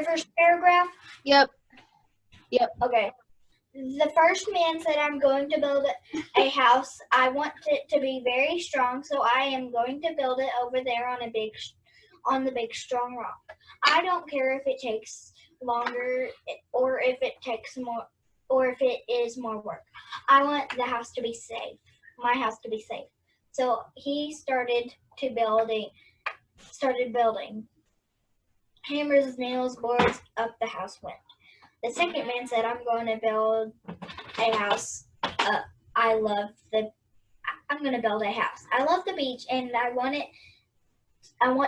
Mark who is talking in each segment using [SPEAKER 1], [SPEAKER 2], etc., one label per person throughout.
[SPEAKER 1] first paragraph?
[SPEAKER 2] Yep.
[SPEAKER 1] Okay. The first man said, I'm going to build a house. I want it to be very strong, so I am going to build it over there on the big strong rock. I don't care if it takes longer or if it takes more or if it is more work. I want the house to be safe. My house to be safe. So he started building. Hammers, nails, boards, up the house went. The second man said, I'm going to build a house. I'm going to build a house. I love the beach and I want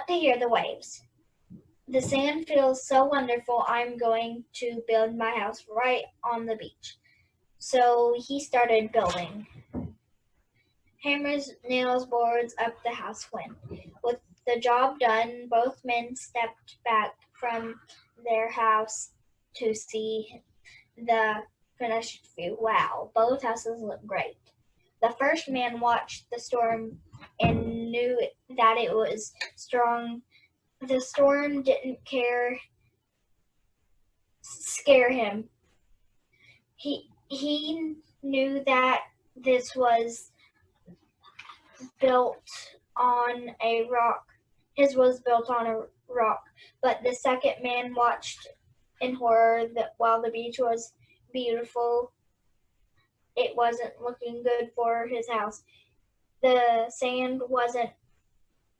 [SPEAKER 1] to hear the waves. The sand feels so wonderful. I'm going to build my house right on the beach. So he started building. Hammers, nails, boards, up the house went. With the job done, both men stepped back from their house to see the finished view. Wow, both houses look great. The first man watched the storm and knew that it was strong. The storm didn't scare him. He knew that this was built on a rock. His was built on a rock. But the second man watched in horror that while the beach was beautiful, it wasn't looking good for his house. The sand wasn't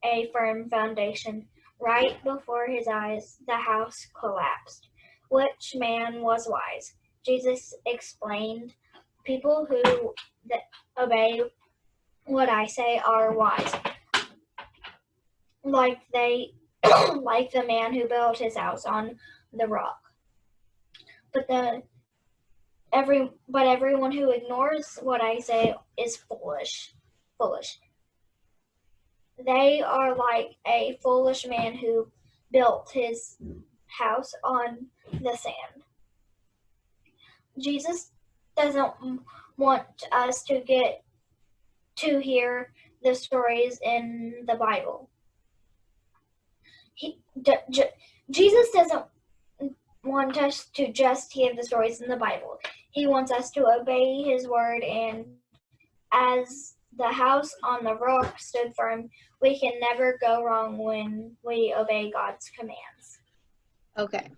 [SPEAKER 1] a firm foundation. Right before his eyes, the house collapsed. Which man was wise? Jesus explained, people who obey what I say are wise. Like the man who built his house on the rock. But everyone who ignores what I say is foolish. They are like a foolish man who built his house on the sand. Jesus doesn't want us to get to hear the stories in the Bible. Jesus doesn't want us to just hear the stories in the Bible. He wants us to obey his word, and as the house on the rock stood firm, we can never go wrong when we obey God's commands.
[SPEAKER 2] Okay.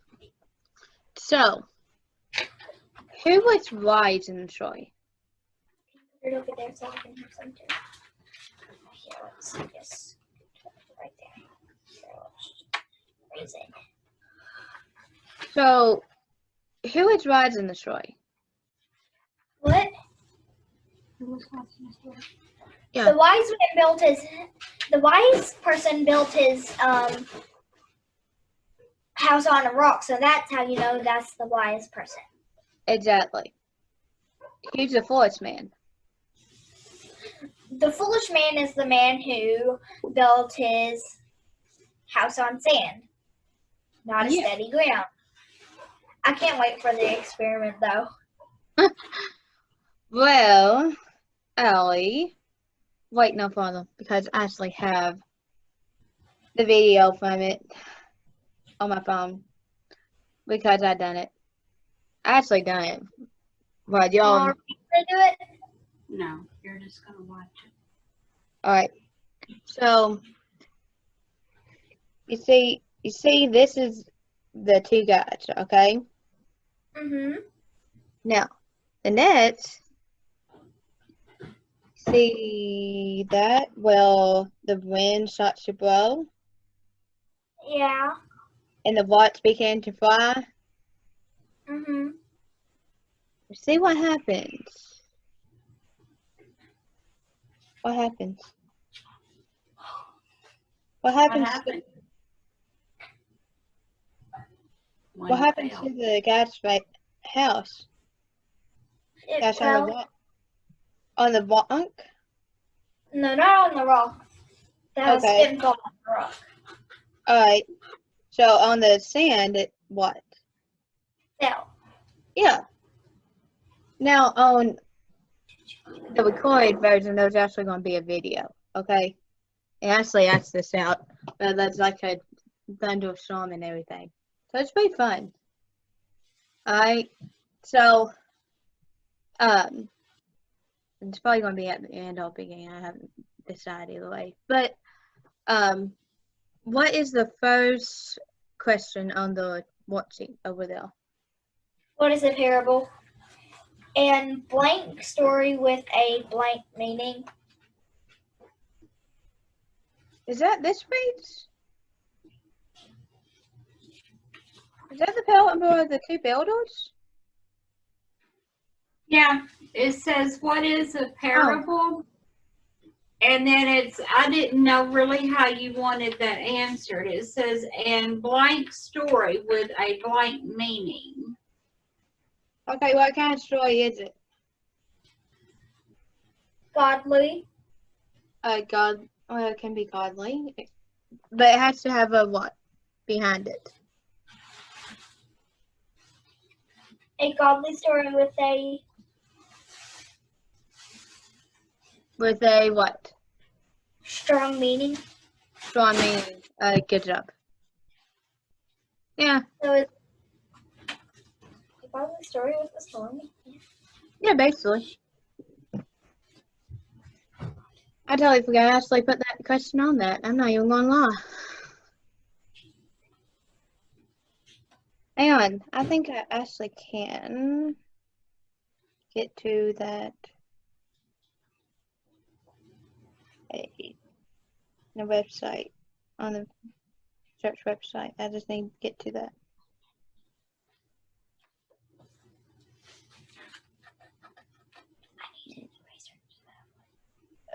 [SPEAKER 2] So, who was wise in the story?
[SPEAKER 1] Put it over there so I can have some too. Here, let's see this. Right there. So, raise it.
[SPEAKER 2] So, who is wise in the story?
[SPEAKER 1] What?
[SPEAKER 2] Yeah.
[SPEAKER 1] The wise person built his house on a rock, so that's how you know that's the wise person.
[SPEAKER 2] Exactly. Who's the foolish man?
[SPEAKER 1] The foolish man is the man who built his house on sand, not a steady ground. I can't wait for the experiment, though.
[SPEAKER 2] Well, Ellie, wait, no problem, because I actually have the video from it on my phone, because I done it. I actually done it. But y'all...
[SPEAKER 1] Are we going to do it?
[SPEAKER 3] No, you're just going to watch it.
[SPEAKER 2] Alright. So, you see, this is the two guys, okay?
[SPEAKER 1] Mm-hmm.
[SPEAKER 2] Now, the nets, see that? Well, the wind starts to blow.
[SPEAKER 1] Yeah.
[SPEAKER 2] And the watch began to fly.
[SPEAKER 1] Mm-hmm.
[SPEAKER 2] See what happens. What happens? What happens? What happened to the guy's house?
[SPEAKER 1] It fell.
[SPEAKER 2] On the rock?
[SPEAKER 1] No, not on the rock. The house didn't fall on the rock.
[SPEAKER 2] Alright. So on the sand, it what?
[SPEAKER 1] Fell.
[SPEAKER 2] Yeah. Now on the recorded version, there's actually going to be a video, okay? And actually, ask this out. That's like a thunderstorm and everything. So it's pretty fun. Alright. So it's probably gonna be at the end or beginning. I haven't decided either way. But what is the first question on the worksheet over there?
[SPEAKER 1] What is a parable? And blank story with a blank meaning.
[SPEAKER 2] Is that this page? Is that the parable of the two builders?
[SPEAKER 3] Yeah, it says, what is a parable? And then I didn't know really how you wanted that answered. It says, and blank story with a blank meaning.
[SPEAKER 2] Okay, what kind of story is it?
[SPEAKER 1] Godly.
[SPEAKER 2] God. Well, it can be godly, but it has to have a what behind it?
[SPEAKER 1] A godly story with a
[SPEAKER 2] What?
[SPEAKER 1] strong meaning.
[SPEAKER 2] Strong meaning. Good job. Yeah.
[SPEAKER 1] So it's a godly story with a strong meaning.
[SPEAKER 2] Yeah, basically. I totally forgot I actually put that question on that. I'm not even gonna lie. Hang on. I think I actually can get to that. The website, on the church website. I just need to get to that.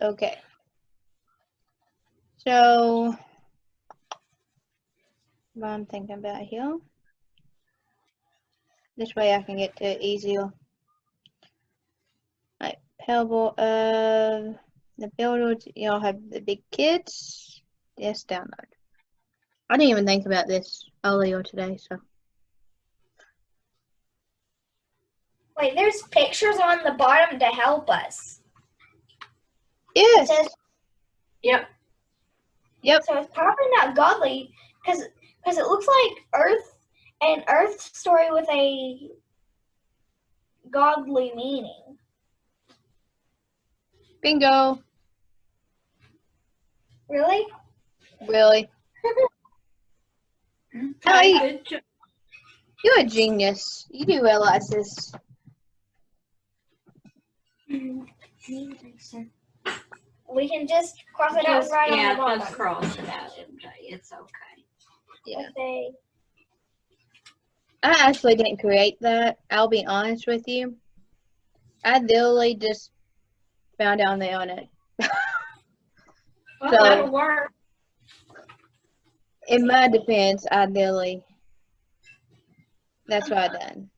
[SPEAKER 2] Okay. So, what I'm thinking about here. This way I can get to it easier. Like, parable of the builders. Y'all have the big kids. Yes, download. I didn't even think about this earlier today, so.
[SPEAKER 1] Wait, there's pictures on the bottom to help us.
[SPEAKER 2] Yes.
[SPEAKER 1] It says,
[SPEAKER 3] Yep.
[SPEAKER 2] Yep.
[SPEAKER 1] so it's probably not godly because it looks like Earth story with a godly meaning.
[SPEAKER 2] Bingo.
[SPEAKER 1] Really?
[SPEAKER 2] Really?
[SPEAKER 3] Okay,
[SPEAKER 2] Hi.
[SPEAKER 3] good job.
[SPEAKER 2] You're a genius. You do realize this.
[SPEAKER 1] We can just cross it out right on the bottom.
[SPEAKER 3] Just cross it out, MJ. It's okay.
[SPEAKER 2] Yeah.
[SPEAKER 1] With a,
[SPEAKER 2] I actually didn't create that. I'll be honest with you. I literally just found it on the internet.
[SPEAKER 3] Well,
[SPEAKER 2] So-
[SPEAKER 3] that'll work.
[SPEAKER 2] In my defense, I literally. That's what I done.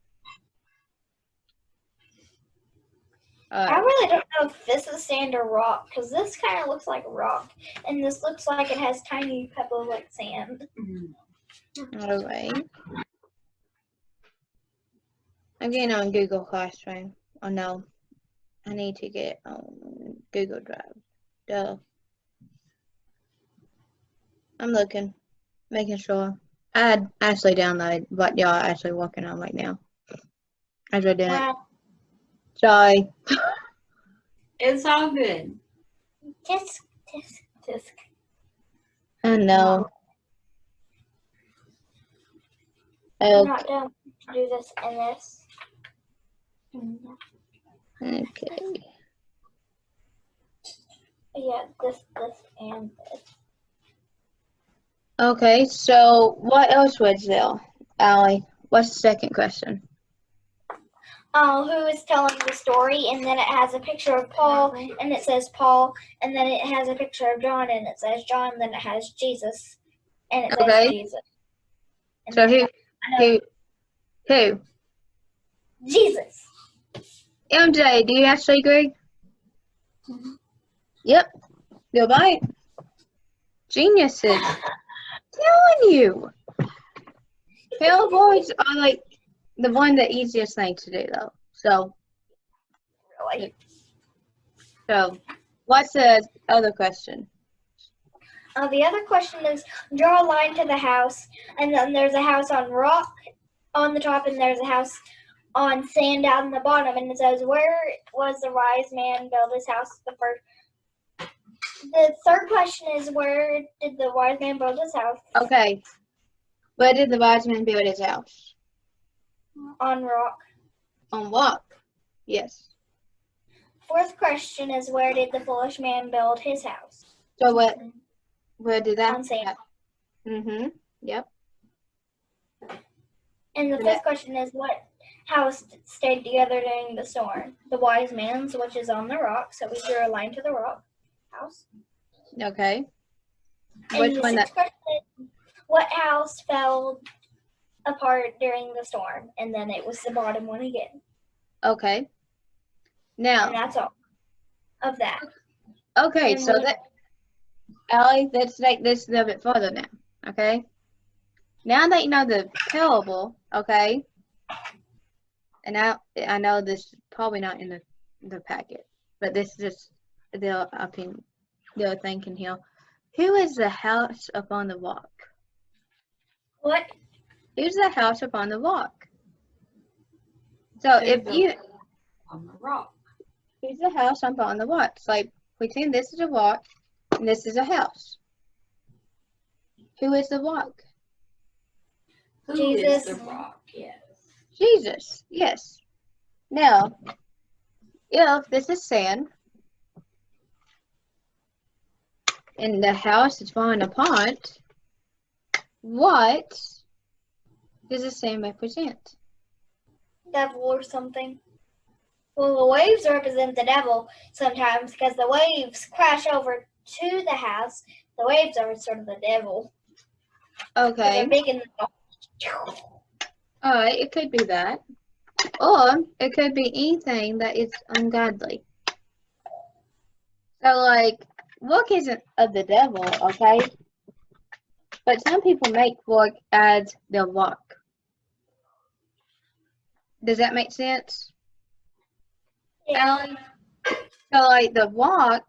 [SPEAKER 1] I really don't know if this is sand or rock because this kind of looks like rock, and this looks like it has tiny pebbles like sand.
[SPEAKER 2] Alright. I'm getting on Google Classroom. Oh no. I need to get on Google Drive. Duh. I'm looking. Making sure. I had actually downloaded what y'all are actually working on right now. As I did. Sorry.
[SPEAKER 3] It's all good.
[SPEAKER 1] Tisk.
[SPEAKER 2] I know.
[SPEAKER 1] I'm
[SPEAKER 2] Okay.
[SPEAKER 1] not done to do this and this.
[SPEAKER 2] Okay.
[SPEAKER 1] Yeah, this, and this.
[SPEAKER 2] Okay, so what else was there? Allie, what's the second question?
[SPEAKER 1] Who is telling the story, and then it has a picture of Paul, and it says Paul, and then it has a picture of John, and it says John, and then it has Jesus, and it
[SPEAKER 2] Okay.
[SPEAKER 1] says Jesus. And
[SPEAKER 2] So
[SPEAKER 1] then
[SPEAKER 2] who?
[SPEAKER 1] Jesus.
[SPEAKER 2] MJ, do you actually agree? Yep. You're right. Geniuses. Telling you. Billboards are like the easiest thing to do though. So
[SPEAKER 1] Really?
[SPEAKER 2] what's the other question?
[SPEAKER 1] The other question is draw a line to the house, and then there's a house on rock on the top, and there's a house on sand down the bottom. And it says, where was the wise man build his house? The third question is, where did the wise man build his house?
[SPEAKER 2] Okay. Where did the wise man build his house?
[SPEAKER 1] On rock.
[SPEAKER 2] On rock. Yes.
[SPEAKER 1] Fourth question is, where did the foolish man build his house?
[SPEAKER 2] So where did that?
[SPEAKER 1] On sand.
[SPEAKER 2] Mm-hmm. Yep.
[SPEAKER 1] And the fifth question is, what house stayed together during the storm? The wise man's, which is on the rock. So we drew a line to the rock house.
[SPEAKER 2] Okay.
[SPEAKER 1] And
[SPEAKER 2] Which
[SPEAKER 1] the
[SPEAKER 2] one?
[SPEAKER 1] sixth question is, what house fell apart during the storm? And then it was the bottom one again.
[SPEAKER 2] Okay.
[SPEAKER 1] And
[SPEAKER 2] Now.
[SPEAKER 1] that's all of that.
[SPEAKER 2] Okay.
[SPEAKER 1] And
[SPEAKER 2] So
[SPEAKER 1] we-
[SPEAKER 2] that, Allie, let's take this a little bit further now. Okay. Now that you know the parable, okay. And now I know this is probably not in the packet, but this is just the opinion, the thinking here. Who is the house upon the rock?
[SPEAKER 1] What?
[SPEAKER 2] Who's the house upon the rock? So if you,
[SPEAKER 3] On the rock.
[SPEAKER 2] who's the house upon the rock? It's like pretend this is a rock and this is a house. Who is the rock?
[SPEAKER 3] Who
[SPEAKER 1] Jesus.
[SPEAKER 3] is the rock? Yes.
[SPEAKER 2] Jesus. Yes. Now, if this is sand and the house is falling apart, what does the sand represent?
[SPEAKER 1] Devil or something. Well, the waves represent the devil sometimes because the waves crash over to the house. The waves are sort of the devil. 'Cause
[SPEAKER 2] Okay.
[SPEAKER 1] they're big and
[SPEAKER 2] Alright, it could be that. Or it could be anything that is ungodly. So, like, work isn't of the devil, okay? But some people make work as their work. Does that make sense?
[SPEAKER 1] yeah.
[SPEAKER 2] So, like, the walk,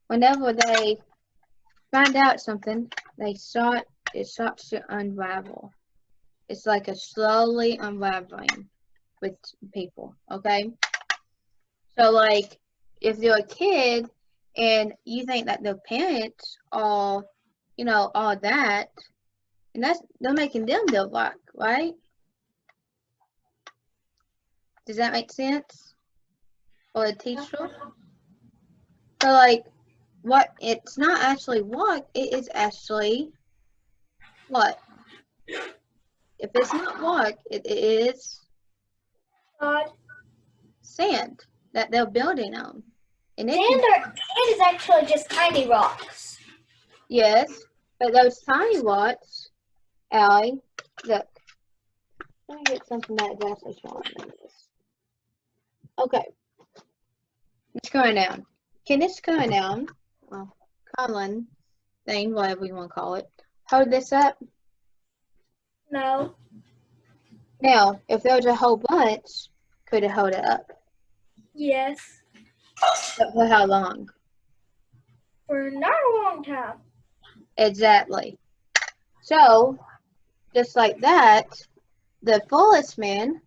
[SPEAKER 2] whenever they find out something, it starts to unravel. It's like a slowly unraveling with people, okay? So, like, if you're a kid and you think that their parents are, all that, and they're making them their rock, right? Does that make sense? Or a teacher? So, like, it's not actually what, it is actually what? If it's not what, it is
[SPEAKER 1] God.
[SPEAKER 2] sand that they're building on. And it
[SPEAKER 1] Sand is actually just tiny rocks.
[SPEAKER 2] yes, but those tiny rocks, Allie, look. Let me get something that is actually smaller than this. Okay. It's going down. Can this going down? Well, Colin thing, whatever you want to call it, hold this up?
[SPEAKER 1] No.
[SPEAKER 2] Now, if there was a whole bunch, could it hold it up?
[SPEAKER 1] Yes.
[SPEAKER 2] But for how long?
[SPEAKER 1] For not a long time.
[SPEAKER 2] Exactly. So, just like that, the foolish man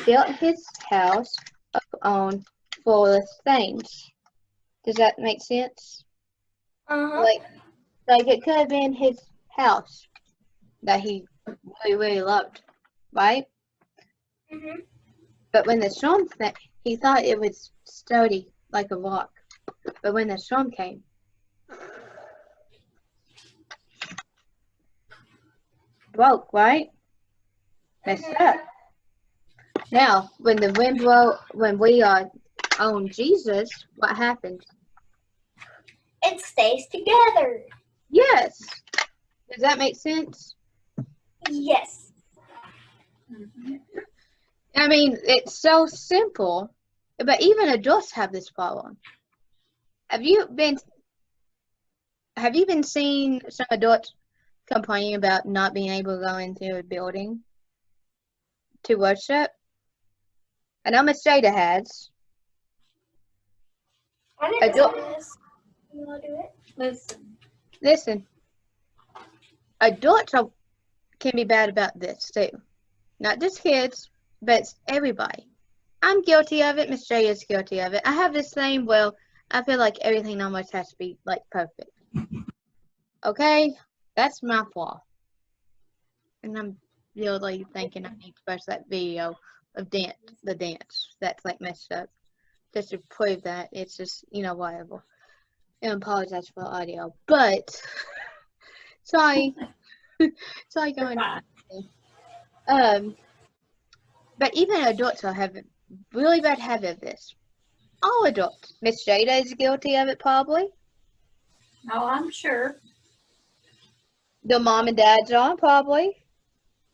[SPEAKER 2] built his house on foolish things. Does that make sense?
[SPEAKER 1] Uh-huh.
[SPEAKER 2] Like it could have been his house that he really, really loved, right?
[SPEAKER 1] Mm-hmm.
[SPEAKER 2] But when the storm came, he thought it was sturdy like a rock. But when the storm came, broke, right? Messed up. Now, when the wind blow, when we are on Jesus, what happens?
[SPEAKER 1] It stays together.
[SPEAKER 2] Yes. Does that make sense?
[SPEAKER 1] Yes.
[SPEAKER 3] Mhm.
[SPEAKER 2] I mean, it's so simple, but even adults have this problem. Have you been seeing some adults complaining about not being able to go into a building to worship? I know Miss Jada has.
[SPEAKER 1] I didn't
[SPEAKER 2] Adult-
[SPEAKER 1] know this. You want to do it?
[SPEAKER 2] Listen. Adults can be bad about this too. Not just kids, but it's everybody. I'm guilty of it. Miss J is guilty of it. I have this thing, well, I feel like everything almost has to be, like, perfect. Okay? That's my flaw. And I'm really thinking I need to post that video of the dance that's, like, messed up. Just to prove that it's just, whatever. And apologize for the audio. But, sorry. Sorry going on. But even adults are having really bad habit of this. All adults. Miss Jada is guilty of it, probably.
[SPEAKER 3] Oh, I'm sure.
[SPEAKER 2] The mom and dads are, probably.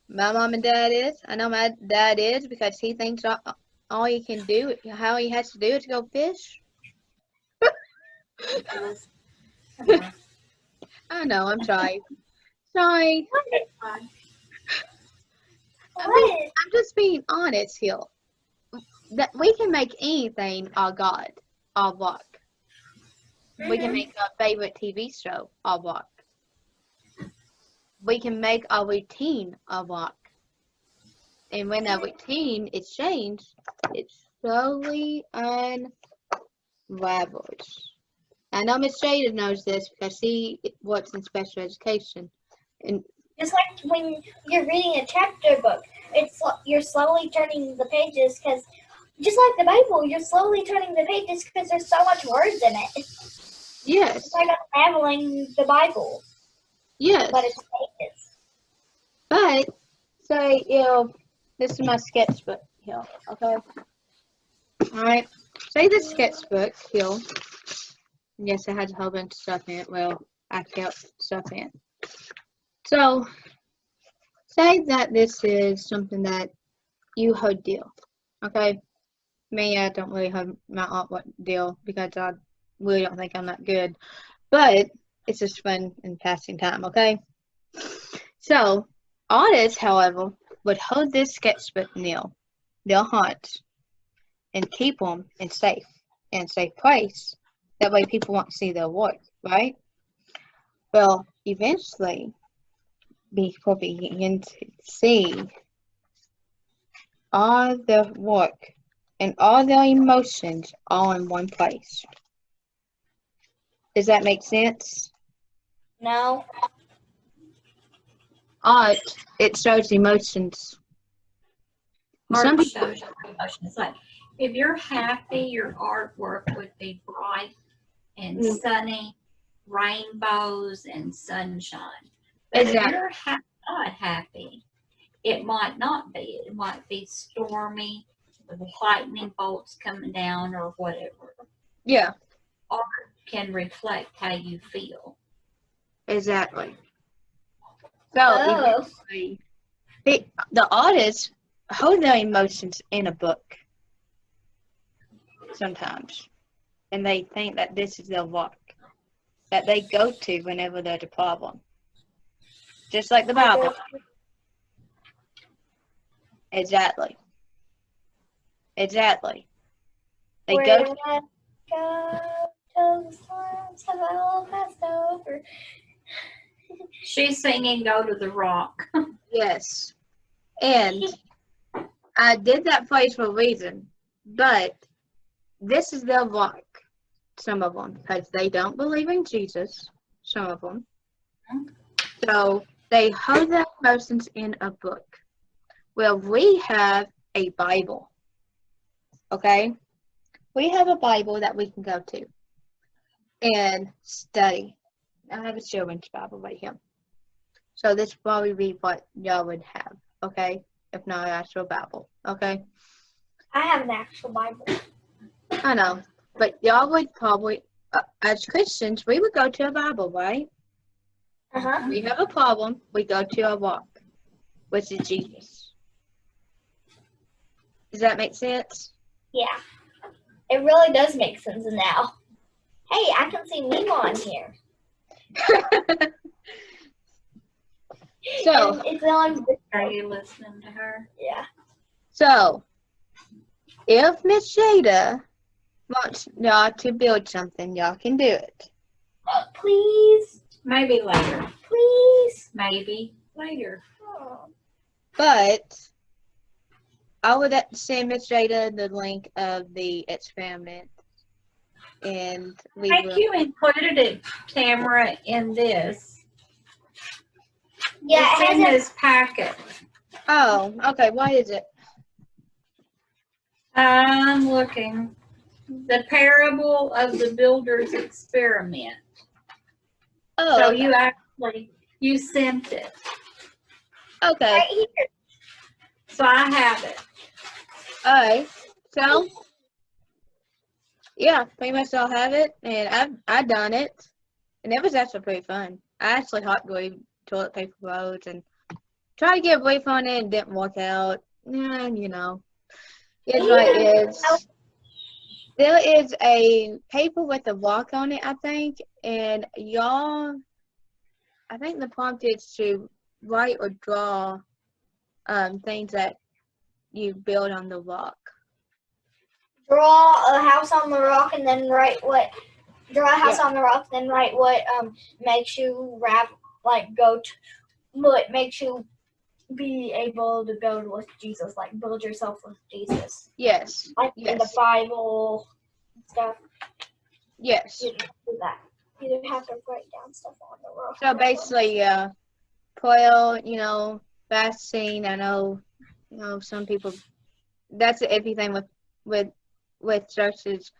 [SPEAKER 2] My mom and dad is. I know my dad is because he thinks all he can do, how he has to do is go fish. I know, I'm sorry. Sorry. I'm just being honest here. That we can make anything our God, our work. We can make our favorite TV show our work. We can make our routine our work. And when our routine is changed, it slowly unravels. I know Miss Jada knows this because she works in special education. And
[SPEAKER 1] It's like when you're reading a chapter book. You're slowly turning the pages because, just like the Bible, you're slowly turning the pages because there's so much words in it.
[SPEAKER 2] yes,
[SPEAKER 1] It's like unraveling the Bible,
[SPEAKER 2] yes.
[SPEAKER 1] but it's pages.
[SPEAKER 2] But say this is my sketchbook here, okay? Alright. Say this sketchbook here. Yes, it has a whole bunch of stuff in it. Well, I kept stuff in it. So say that this is something that you hold deal. Okay? Me, I don't really hold my artwork deal because I really don't think I'm that good. But it's just fun and passing time, okay? So artists, however, would hold this sketchbook near their hearts and keep them in safe place. That way people won't see their work, right? Well, eventually, people begin to see all their work and all their emotions all in one place. Does that make sense?
[SPEAKER 1] No.
[SPEAKER 2] Art, it shows emotions. Some
[SPEAKER 3] Art
[SPEAKER 2] people,
[SPEAKER 3] shows emotions. Like, if you're happy, your artwork would be bright and sunny, rainbows and sunshine. But
[SPEAKER 2] Exactly.
[SPEAKER 3] if you're not happy, it might not be. It might be stormy, with lightning bolts coming down or whatever.
[SPEAKER 2] Yeah,
[SPEAKER 3] Art can reflect how you feel.
[SPEAKER 2] exactly. So
[SPEAKER 1] Oh.
[SPEAKER 2] eventually, the artists hold their emotions in a book sometimes, and they think that this is their work that they go to whenever there's a problem, just like the Bible. Exactly. They
[SPEAKER 1] Where
[SPEAKER 2] go to,
[SPEAKER 1] I go to the storms have all passed over.
[SPEAKER 3] She's singing Go to the Rock.
[SPEAKER 2] yes, and I did that phrase for a reason, but this is their work. Some of them, because they don't believe in Jesus. Some of them. So they hold their emotions in a book. Well, we have a Bible. Okay? We have a Bible that we can go to and study. I have a children's Bible right here. So this will probably be what y'all would have. Okay? If not an actual Bible. Okay?
[SPEAKER 1] I have an actual Bible.
[SPEAKER 2] I know. But y'all would probably, as Christians, we would go to a Bible, right?
[SPEAKER 1] Uh-huh.
[SPEAKER 2] We have a problem, we go to our walk, which is Jesus. Does that make sense?
[SPEAKER 1] Yeah. It really does make sense now. Hey, I can see Mima on here.
[SPEAKER 2] So,
[SPEAKER 1] And it's on.
[SPEAKER 3] Are you listening to her?
[SPEAKER 1] Yeah.
[SPEAKER 2] so if Miss Jada wants y'all to build something, y'all can do it.
[SPEAKER 1] Please,
[SPEAKER 3] Maybe later.
[SPEAKER 1] please.
[SPEAKER 3] Maybe later.
[SPEAKER 1] Oh.
[SPEAKER 2] But I would send Miss Jada the link of the experiment, and we
[SPEAKER 3] I think
[SPEAKER 2] will.
[SPEAKER 3] you included it, Tamara, in this.
[SPEAKER 1] Yeah,
[SPEAKER 3] It's
[SPEAKER 1] it
[SPEAKER 3] in
[SPEAKER 1] has
[SPEAKER 3] this packet.
[SPEAKER 2] Oh, okay. What is it?
[SPEAKER 3] I'm looking. The parable of the builder's experiment.
[SPEAKER 2] Oh,
[SPEAKER 3] So
[SPEAKER 2] okay.
[SPEAKER 3] you sent it.
[SPEAKER 2] Okay.
[SPEAKER 1] right here.
[SPEAKER 3] So I have it.
[SPEAKER 2] All right. So, yeah, pretty much I'll have it, and I've done it, and it was actually pretty fun. I actually hot glued toilet paper rolls and tried to get a brief on it and didn't work out. Yeah, you know, it's what it is. There is a paper with a rock on it, I think, and I think the prompt is to write or draw things that you build on the rock.
[SPEAKER 1] Draw a house on the rock and then write what. Draw a house on the rock, then write what makes you what makes you be able to build with Jesus, like build yourself with Jesus,
[SPEAKER 2] Yes.
[SPEAKER 1] like in the
[SPEAKER 2] Yes.
[SPEAKER 1] Bible stuff.
[SPEAKER 2] Yes.
[SPEAKER 1] You don't do that. You have to write down stuff on the rock.
[SPEAKER 2] So basically, prayer, you know, fasting. I know, you know, some people. That's everything with churches,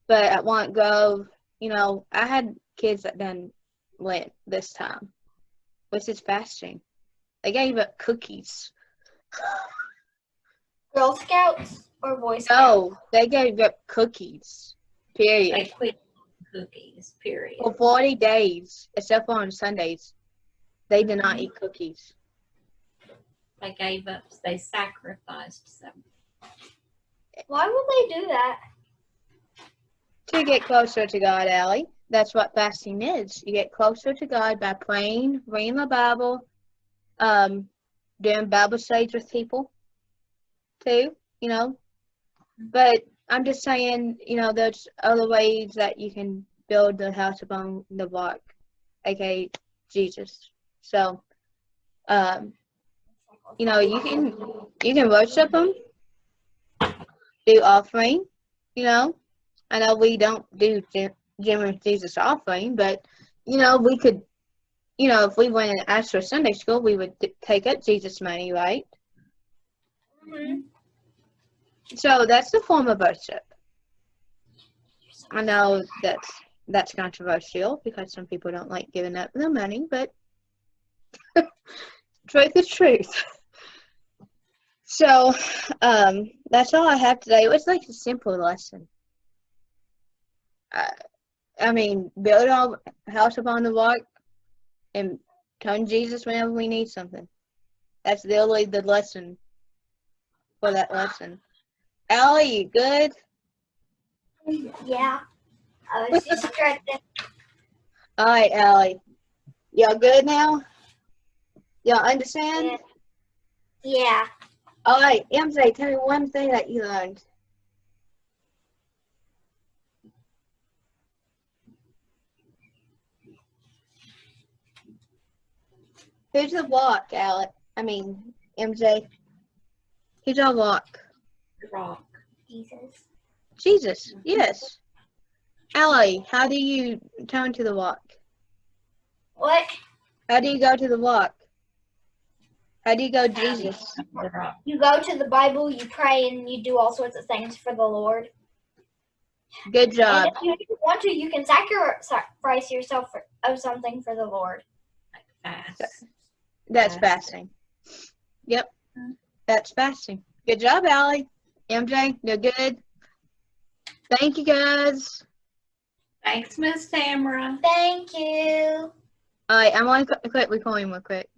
[SPEAKER 2] but at Want Grove, you know, I had kids that done Lent this time, which is fasting. They gave up cookies.
[SPEAKER 1] Girl Scouts or Boy Scouts?
[SPEAKER 2] No, they gave up cookies. Period.
[SPEAKER 3] They quit cookies, period.
[SPEAKER 2] For 40 days, except for on Sundays, they did not eat cookies.
[SPEAKER 3] They gave up, they sacrificed some.
[SPEAKER 1] Why would they do that?
[SPEAKER 2] To get closer to God, Allie. That's what fasting is. You get closer to God by praying, reading the Bible, doing Bible studies with people, too, you know. But I'm just saying, you know, there's other ways that you can build the house upon the rock, aka Jesus. So, you know, you can worship Him, do offering, you know. I know we don't do Jim Jesus offering, but, you know, we could, you know, if we went and asked for Sunday school, we would take up Jesus money, right?
[SPEAKER 1] Mm-hmm.
[SPEAKER 2] So that's the form of worship. I know that's controversial because some people don't like giving up their money, but truth is truth. So that's all I have today. It was like a simple lesson. I mean, build our house upon the rock and turn Jesus whenever we need something. That's literally the lesson for that lesson. Allie, you good?
[SPEAKER 1] Yeah. I was just stretching.
[SPEAKER 2] All right, Allie. Y'all good now? Y'all understand?
[SPEAKER 1] Yeah.
[SPEAKER 2] All right, MJ, tell me one thing that you learned. Who's the rock, Alec? I mean, MJ. Who's our rock?
[SPEAKER 3] Rock.
[SPEAKER 1] Jesus.
[SPEAKER 2] Jesus, yes. Allie, how do you turn to the rock?
[SPEAKER 1] What?
[SPEAKER 2] How do you go to the rock? How do you go Jesus?
[SPEAKER 3] The rock.
[SPEAKER 1] You go to the Bible, you pray, and you do all sorts of things for the Lord.
[SPEAKER 2] Good job.
[SPEAKER 1] And if you want to, you can sacrifice yourself of something for the Lord.
[SPEAKER 3] Fast.
[SPEAKER 2] That's fasting. Yep. That's fasting. Good job, Allie. MJ, you're good. Thank you, guys.
[SPEAKER 3] Thanks, Miss Tamara.
[SPEAKER 1] Thank you.
[SPEAKER 2] All right, I'm going to quit recording real quick.